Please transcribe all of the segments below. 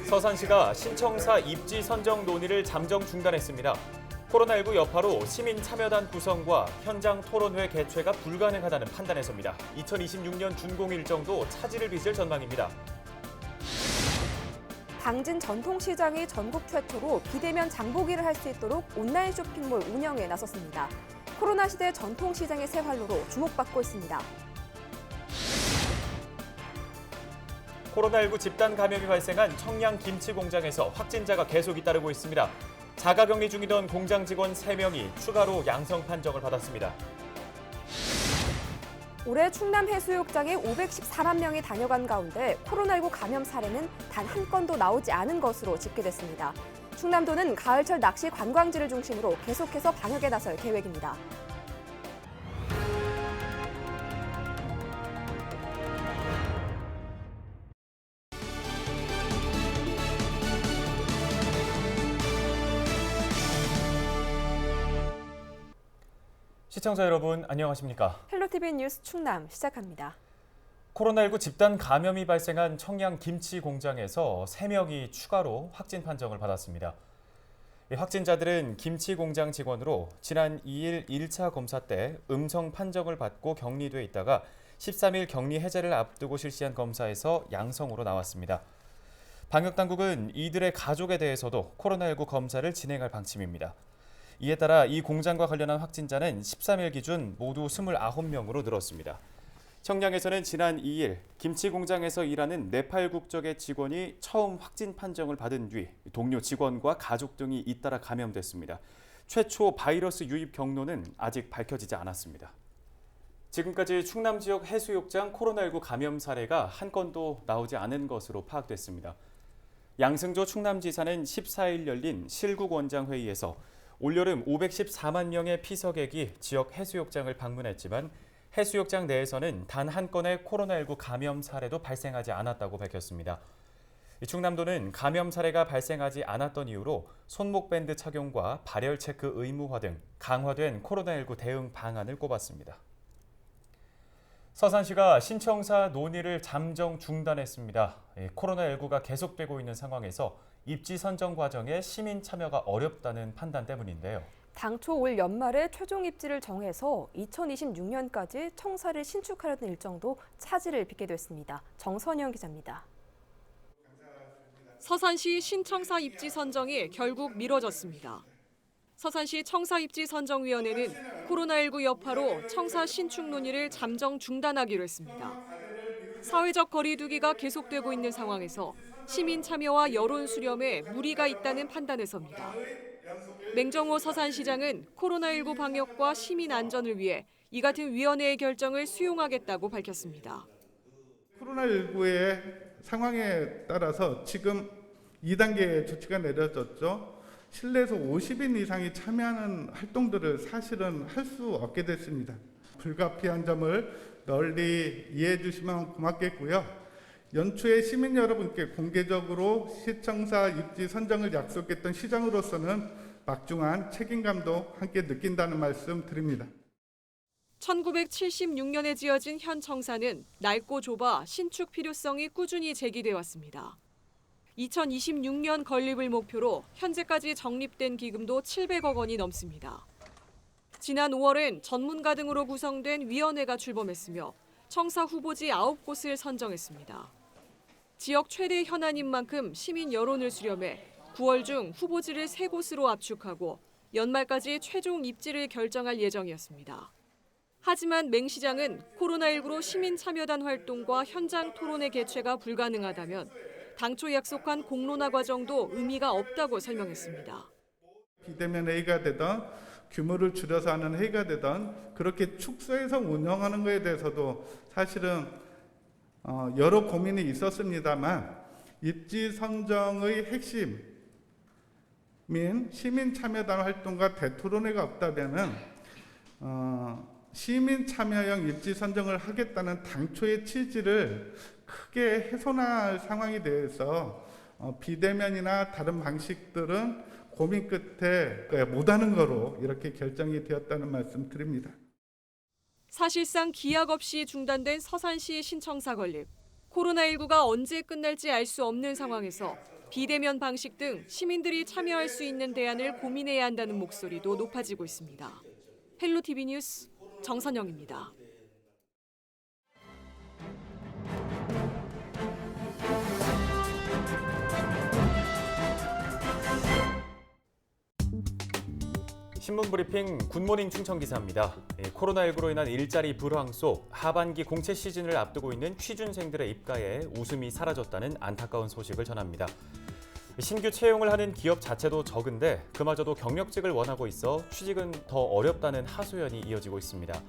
서산시가 신청사 입지 선정 논의를 잠정 중단했습니다. 코로나19 여파로 시민 참여단 구성과 현장 토론회 개최가 불가능하다는 판단에서입니다. 2026년 준공 일정도 차질을 빚을 전망입니다. 당진 전통시장이 전국 최초로 비대면 장보기를 할 수 있도록 온라인 쇼핑몰 운영에 나섰습니다. 코로나 시대 전통시장의 새 활로로 주목받고 있습니다. 코로나19 집단 감염이 발생한 청양 김치 공장에서 확진자가 계속 잇따르고 있습니다. 자가격리 중이던 공장 직원 3명이 추가로 양성 판정을 받았습니다. 올해 충남 해수욕장에 514만 명이 다녀간 가운데 코로나19 감염 사례는 단 한 건도 나오지 않은 것으로 집계됐습니다. 충남도는 가을철 낚시 관광지를 중심으로 계속해서 방역에 나설 계획입니다. 시청자 여러분 안녕하십니까? 헬로티비 뉴스 충남 시작합니다. 코로나19 집단 감염이 발생한 청양 김치 공장에서 3명이 추가로 확진 판정을 받았습니다. 이 확진자들은 김치 공장 직원으로 지난 2일 1차 검사 때 음성 판정을 받고 격리돼 있다가 13일 격리 해제를 앞두고 실시한 검사에서 양성으로 나왔습니다. 방역당국은 이들의 가족에 대해서도 코로나19 검사를 진행할 방침입니다. 이에 따라 이 공장과 관련한 확진자는 13일 기준 모두 29명으로 늘었습니다. 청량에서는 지난 2일 김치 공장에서 일하는 네팔 국적의 직원이 처음 확진 판정을 받은 뒤 동료 직원과 가족 등이 잇따라 감염됐습니다. 최초 바이러스 유입 경로는 아직 밝혀지지 않았습니다. 지금까지 충남 지역 해수욕장 코로나19 감염 사례가 한 건도 나오지 않은 것으로 파악됐습니다. 양승조 충남지사는 14일 열린 실국원장회의에서 올여름 514만 명의 피서객이 지역 해수욕장을 방문했지만 해수욕장 내에서는 단 한 건의 코로나19 감염 사례도 발생하지 않았다고 밝혔습니다. 충남도는 감염 사례가 발생하지 않았던 이유로 손목밴드 착용과 발열 체크 의무화 등 강화된 코로나19 대응 방안을 꼽았습니다. 서산시가 신청사 논의를 잠정 중단했습니다. 코로나19가 계속되고 있는 상황에서 입지 선정 과정에 시민 참여가 어렵다는 판단 때문인데요. 당초 올 연말에 최종 입지를 정해서 2026년까지 청사를 신축하려는 일정도 차질을 빚게 됐습니다. 정선영 기자입니다. 서산시 신청사 입지 선정이 결국 미뤄졌습니다. 서산시 청사입지선정위원회는 코로나19 여파로 청사 신축 논의를 잠정 중단하기로 했습니다. 사회적 거리 두기가 계속되고 있는 상황에서 시민 참여와 여론 수렴에 무리가 있다는 판단에서입니다. 맹정호 서산시장은 코로나19 방역과 시민 안전을 위해 이 같은 위원회의 결정을 수용하겠다고 밝혔습니다. 코로나19의 상황에 따라서 지금 2단계 조치가 내려졌죠. 실내에서 50인 이상이 참여하는 활동들을 사실은 할 수 없게 됐습니다. 불가피한 점을 널리 이해해 주시면 고맙겠고요. 연초에 시민 여러분께 공개적으로 시청사 입지 선정을 약속했던 시장으로서는 막중한 책임감도 함께 느낀다는 말씀 드립니다. 1976년에 지어진 현 청사는 낡고 좁아 신축 필요성이 꾸준히 제기돼 왔습니다. 2026년 건립을 목표로 현재까지 적립된 기금도 700억 원이 넘습니다. 지난 5월엔 전문가 등으로 구성된 위원회가 출범했으며 청사 후보지 9곳을 선정했습니다. 지역 최대 현안인 만큼 시민 여론을 수렴해 9월 중 후보지를 3곳으로 압축하고 연말까지 최종 입지를 결정할 예정이었습니다. 하지만 맹 시장은 코로나19로 시민 참여단 활동과 현장 토론회 개최가 불가능하다면 당초 약속한 공론화 과정도 의미가 없다고 설명했습니다. 비대면 회의가 되든 규모를 줄여서 하는 회의가 되든 그렇게 축소해서 운영하는 것에 대해서도 사실은 여러 고민이 있었습니다만 입지 선정의 핵심인 시민 참여단 활동과 대토론회가 없다면은 시민 참여형 입지 선정을 하겠다는 당초의 취지를 크게 훼손할 상황이 돼서 비대면이나 다른 방식들은 고민 끝에 못하는 거로 이렇게 결정이 되었다는 말씀 드립니다. 사실상 기약 없이 중단된 서산시 신청사 건립. 코로나19가 언제 끝날지 알 수 없는 상황에서 비대면 방식 등 시민들이 참여할 수 있는 대안을 고민해야 한다는 목소리도 높아지고 있습니다. 헬로티비 뉴스 정선영입니다. 신문 브리핑 굿모닝 충청 기사입니다. 코로나19로 인한 일자리 불황 속 하반기 공채 시즌을 앞두고 있는 취준생들의 입가에 웃음이 사라졌다는 안타까운 소식을 전합니다. 신규 채용을 하는 기업 자체도 적은데 그마저도 경력직을 원하고 있어 취직은 더 어렵다는 하소연이 이어지고 있습니다.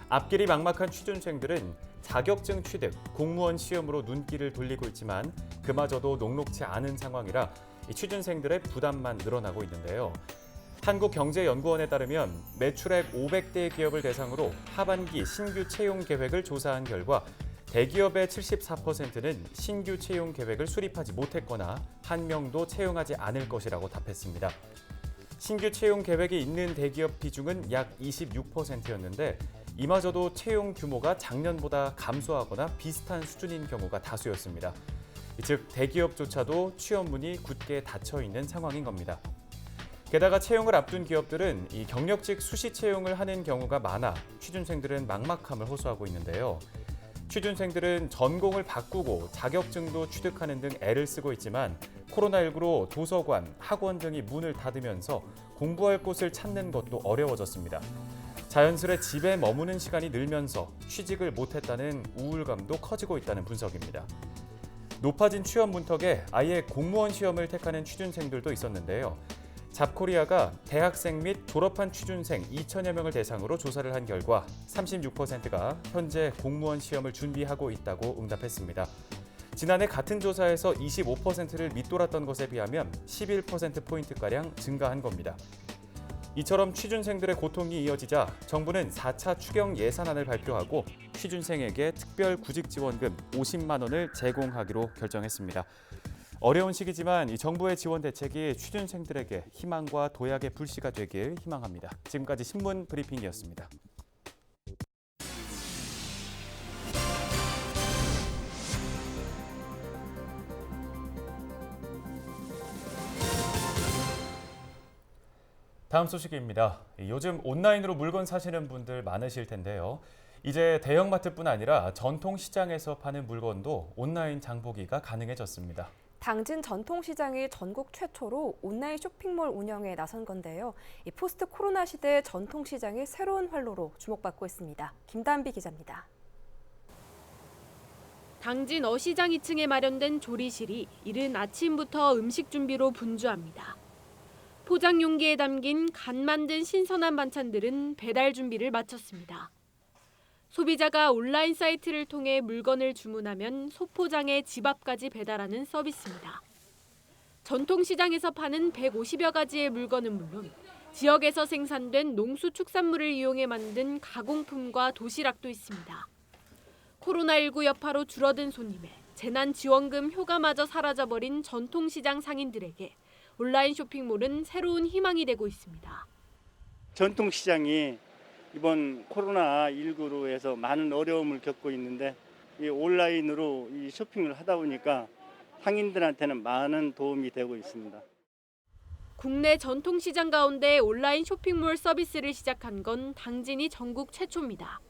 앞길이 막막한 취준생들은 자격증 취득, 공무원 시험으로 눈길을 돌리고 있지만 그마저도 녹록치 않은 상황이라 취준생들의 부담만 늘어나고 있는데요. 한국경제연구원에 따르면 매출액 500대 기업을 대상으로 하반기 신규 채용 계획을 조사한 결과 대기업의 74%는 신규 채용 계획을 수립하지 못했거나 한 명도 채용하지 않을 것이라고 답했습니다. 신규 채용 계획이 있는 대기업 비중은 약 26%였는데 이마저도 채용 규모가 작년보다 감소하거나 비슷한 수준인 경우가 다수였습니다. 즉 대기업조차도 취업문이 굳게 닫혀 있는 상황인 겁니다. 게다가 채용을 앞둔 기업들은 이 경력직 수시 채용을 하는 경우가 많아 취준생들은 막막함을 호소하고 있는데요. 취준생들은 전공을 바꾸고 자격증도 취득하는 등 애를 쓰고 있지만 코로나19로 도서관, 학원 등이 문을 닫으면서 공부할 곳을 찾는 것도 어려워졌습니다. 자연스레 집에 머무는 시간이 늘면서 취직을 못했다는 우울감도 커지고 있다는 분석입니다. 높아진 취업 문턱에 아예 공무원 시험을 택하는 취준생들도 있었는데요. 잡코리아가 대학생 및 졸업한 취준생 2천여 명을 대상으로 조사를 한 결과 36%가 현재 공무원 시험을 준비하고 있다고 응답했습니다. 지난해 같은 조사에서 25%를 밑돌았던 것에 비하면 11%포인트가량 증가한 겁니다. 이처럼 취준생들의 고통이 이어지자 정부는 4차 추경 예산안을 발표하고 취준생에게 특별 구직지원금 50만 원을 제공하기로 결정했습니다. 어려운 시기지만 이 정부의 지원 대책이 취준생들에게 희망과 도약의 불씨가 되길 희망합니다. 지금까지 신문 브리핑이었습니다. 다음 소식입니다. 요즘 온라인으로 물건 사시는 분들 많으실 텐데요. 이제 대형마트뿐 아니라 전통시장에서 파는 물건도 온라인 장보기가 가능해졌습니다. 당진 전통시장이 전국 최초로 온라인 쇼핑몰 운영에 나선 건데요. 이 포스트 코로나 시대 전통시장의 새로운 활로로 주목받고 있습니다. 김단비 기자입니다. 당진 어시장 2층에 마련된 조리실이 이른 아침부터 음식 준비로 분주합니다. 포장 용기에 담긴 간 만든 신선한 반찬들은 배달 준비를 마쳤습니다. 소비자가 온라인 사이트를 통해 물건을 주문하면 소포장에 집 앞까지 배달하는 서비스입니다. 전통시장에서 파는 150여 가지의 물건은 물론 지역에서 생산된 농수축산물을 이용해 만든 가공품과 도시락도 있습니다. 코로나19 여파로 줄어든 손님에 재난지원금 효과마저 사라져버린 전통시장 상인들에게 온라인 쇼핑몰은 새로운 희망이 되고 있습니다. 전통시장이 이번 코로나19로 해서 많은 어려움을 겪고 있는데 이 온라인으로 이 쇼핑을 하다 보니까 상인들한테는 많은 도움이 되고 있습니다. 국내 전통시장 가운데 온라인 쇼핑몰 서비스를 시작한 건 당진이 전국 최초입니다.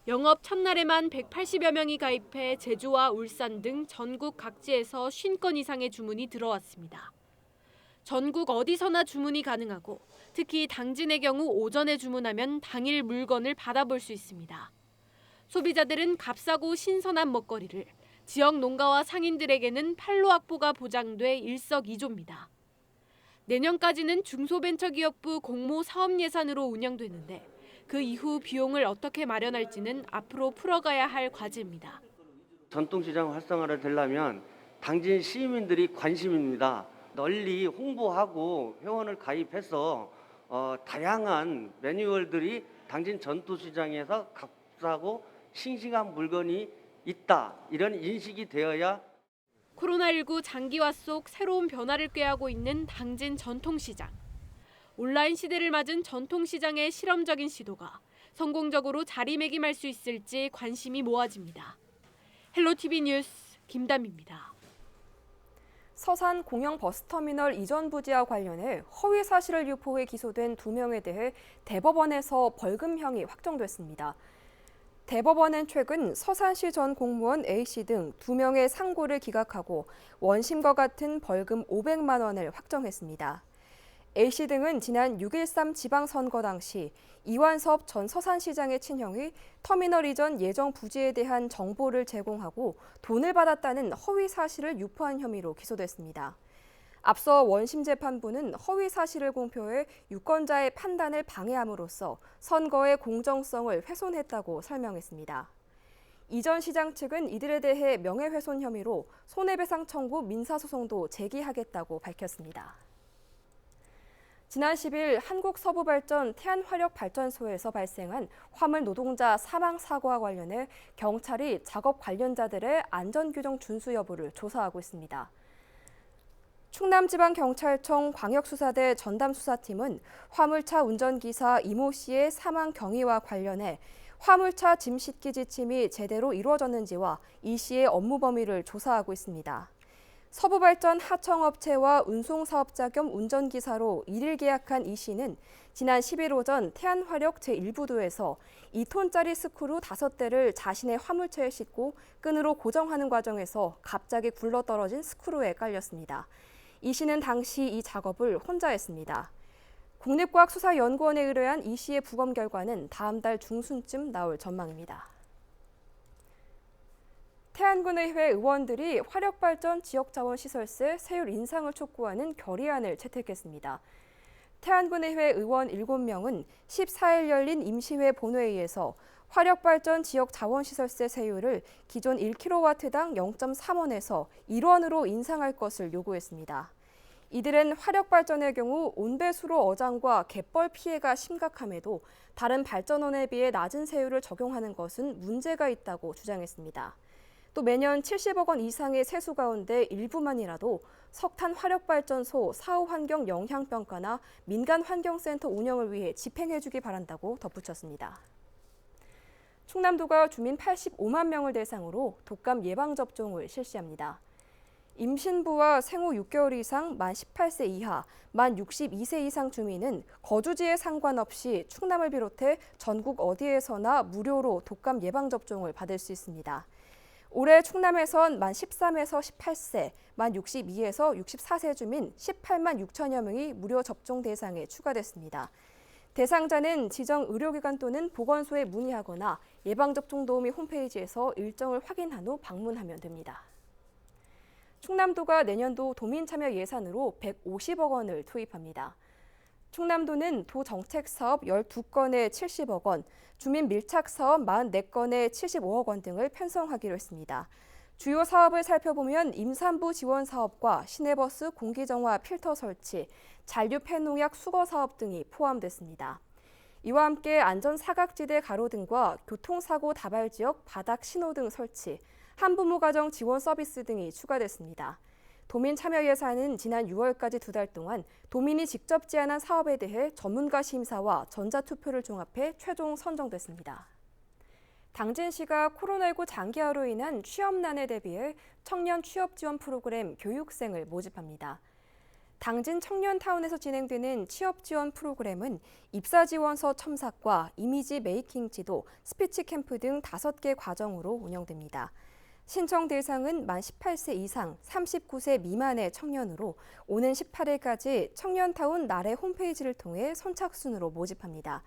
영업 첫날에만 180여 명이 가입해 제주와 울산 등 전국 각지에서 50건 이상의 주문이 들어왔습니다. 전국 어디서나 주문이 가능하고 특히 당진의 경우 오전에 주문하면 당일 물건을 받아볼 수 있습니다. 소비자들은 값싸고 신선한 먹거리를, 지역 농가와 상인들에게는 판로 확보가 보장돼 일석이조입니다. 내년까지는 중소벤처기업부 공모 사업 예산으로 운영되는데 그 이후 비용을 어떻게 마련할지는 앞으로 풀어가야 할 과제입니다. 전통시장 활성화를 되려면 당진 시민들이 관심입니다. 널리 홍보하고 회원을 가입해서 다양한 매뉴얼들이 당진 전통시장에서 값싸고 싱싱한 물건이 있다. 이런 인식이 되어야 코로나19 장기화 속 새로운 변화를 꾀하고 있는 당진 전통시장. 온라인 시대를 맞은 전통시장의 실험적인 시도가 성공적으로 자리매김할 수 있을지 관심이 모아집니다. 헬로티비 뉴스 김담입니다. 서산 공영 버스터미널 이전 부지와 관련해 허위 사실을 유포해 기소된 2명에 대해 대법원에서 벌금형이 확정됐습니다. 대법원은 최근 서산시 전 공무원 A씨 등 2명의 상고를 기각하고 원심과 같은 벌금 500만 원을 확정했습니다. A씨 등은 지난 6.13 지방선거 당시 이완섭 전 서산시장의 친형이 터미널 이전 예정 부지에 대한 정보를 제공하고 돈을 받았다는 허위 사실을 유포한 혐의로 기소됐습니다. 앞서 원심 재판부는 허위 사실을 공표해 유권자의 판단을 방해함으로써 선거의 공정성을 훼손했다고 설명했습니다. 이 전 시장 측은 이들에 대해 명예훼손 혐의로 손해배상 청구 민사소송도 제기하겠다고 밝혔습니다. 지난 10일 한국서부발전 태안화력발전소에서 발생한 화물 노동자 사망 사고와 관련해 경찰이 작업 관련자들의 안전규정 준수 여부를 조사하고 있습니다. 충남지방경찰청 광역수사대 전담수사팀은 화물차 운전기사 이모 씨의 사망 경위와 관련해 화물차 짐 싣기 지침이 제대로 이루어졌는지와 이 씨의 업무 범위를 조사하고 있습니다. 서부발전 하청업체와 운송사업자 겸 운전기사로 일일 계약한 이 씨는 지난 10일 오전 태안화력 제1부두에서 2톤짜리 스크루 5대를 자신의 화물차에 싣고 끈으로 고정하는 과정에서 갑자기 굴러떨어진 스크루에 깔렸습니다. 이 씨는 당시 이 작업을 혼자 했습니다. 국립과학수사연구원에 의뢰한 이 씨의 부검 결과는 다음 달 중순쯤 나올 전망입니다. 태안군의회 의원들이 화력발전 지역자원시설세 세율 인상을 촉구하는 결의안을 채택했습니다. 태안군의회 의원 7명은 14일 열린 임시회 본회의에서 화력발전 지역자원시설세 세율을 기존 1kW당 0.3원에서 1원으로 인상할 것을 요구했습니다. 이들은 화력발전의 경우 온배수로 어장과 갯벌 피해가 심각함에도 다른 발전원에 비해 낮은 세율을 적용하는 것은 문제가 있다고 주장했습니다. 또 매년 70억 원 이상의 세수 가운데 일부만이라도 석탄 화력발전소 사후 환경 영향평가나 민간환경센터 운영을 위해 집행해주기 바란다고 덧붙였습니다. 충남도가 주민 85만 명을 대상으로 독감 예방접종을 실시합니다. 임신부와 생후 6개월 이상 만 18세 이하, 만 62세 이상 주민은 거주지에 상관없이 충남을 비롯해 전국 어디에서나 무료로 독감 예방접종을 받을 수 있습니다. 올해 충남에선 만 13에서 18세, 만 62에서 64세 주민 18만 6천여 명이 무료 접종 대상에 추가됐습니다. 대상자는 지정 의료기관 또는 보건소에 문의하거나 예방접종 도우미 홈페이지에서 일정을 확인한 후 방문하면 됩니다. 충남도가 내년도 도민참여 예산으로 150억 원을 투입합니다. 충남도는 도정책사업 12건에 70억 원, 주민 밀착사업 44건에 75억 원 등을 편성하기로 했습니다. 주요 사업을 살펴보면 임산부 지원 사업과 시내버스 공기정화 필터 설치, 잔류 폐농약 수거 사업 등이 포함됐습니다. 이와 함께 안전사각지대 가로등과 교통사고 다발지역 바닥 신호등 설치, 한부모 가정 지원 서비스 등이 추가됐습니다. 도민 참여 예산은 지난 6월까지 2달 동안 도민이 직접 제안한 사업에 대해 전문가 심사와 전자투표를 종합해 최종 선정됐습니다. 당진시가 코로나19 장기화로 인한 취업난에 대비해 청년 취업 지원 프로그램 교육생을 모집합니다. 당진 청년타운에서 진행되는 취업 지원 프로그램은 입사 지원서 첨삭과 이미지 메이킹 지도, 스피치 캠프 등 5개 과정으로 운영됩니다. 신청 대상은 만 18세 이상 39세 미만의 청년으로 오는 18일까지 청년타운 나래 홈페이지를 통해 선착순으로 모집합니다.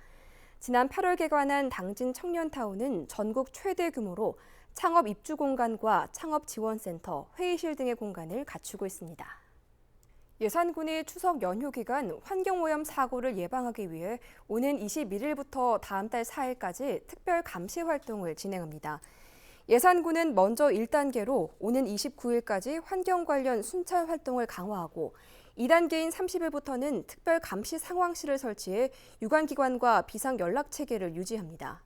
지난 8월 개관한 당진 청년타운은 전국 최대 규모로 창업 입주 공간과 창업 지원센터, 회의실 등의 공간을 갖추고 있습니다. 예산군이 추석 연휴 기간 환경오염 사고를 예방하기 위해 오는 21일부터 다음 달 4일까지 특별 감시 활동을 진행합니다. 예산군은 먼저 1단계로 오는 29일까지 환경 관련 순찰 활동을 강화하고 2단계인 30일부터는 특별 감시 상황실을 설치해 유관기관과 비상 연락 체계를 유지합니다.